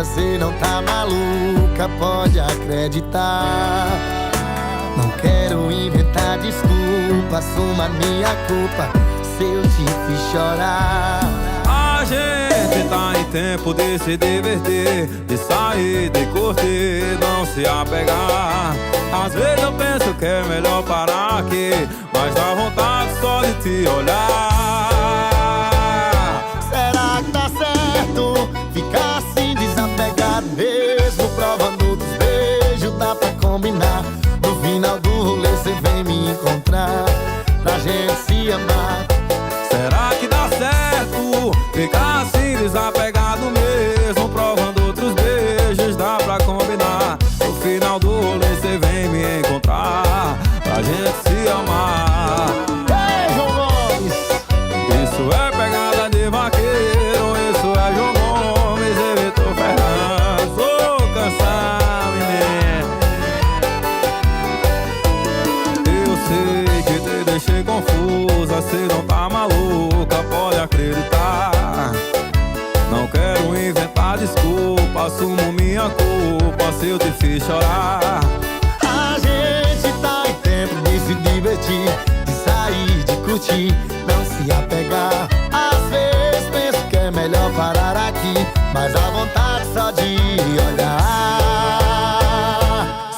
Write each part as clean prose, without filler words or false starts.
certeza cê não tá maluca, pode acreditar. Não quero inventar desculpa, assuma minha culpa se eu te fiz chorar. A gente tá em tempo de se divertir, de sair, de curtir, não se apegar. Às vezes eu penso que é melhor parar aqui, mas dá vontade só de te olhar. Será que dá certo ficar assim desapegado, mesmo provando dos beijos? Dá pra combinar, no final do rolê cê vem me encontrar, pra gente se amar. Será que dá certo ficar assim desapegado, mesmo provando outros beijos? Dá pra combinar, no final do rolê cê vem me encontrar, pra gente se amar. Ei, João Gomes! Isso é pegada de vaqueiro, isso é João Gomes e Vitor Fernandes. Ô, cansado, menino. Eu sei que te deixei confusa, cê não tá maluca, pode acreditar. Não quero inventar desculpa, assumo minha culpa se eu te fiz chorar. A gente tá em tempo de se divertir, de sair, de curtir, não se apegar. Às vezes penso que é melhor parar aqui, mas dá vontade só de olhar.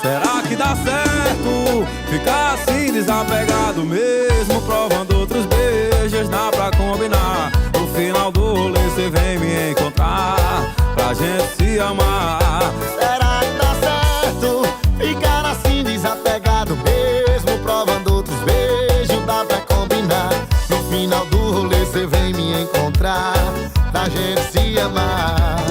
Será que dá certo ficar assim desapegado, mesmo provando outros beijos? Dá pra combinar, no final do rolê cê vem me encontrar, pra gente se amar. Será que dá certo ficar assim desapegado, mesmo provando outros beijos? Dá pra combinar, no final do rolê cê vem me encontrar, pra gente se amar.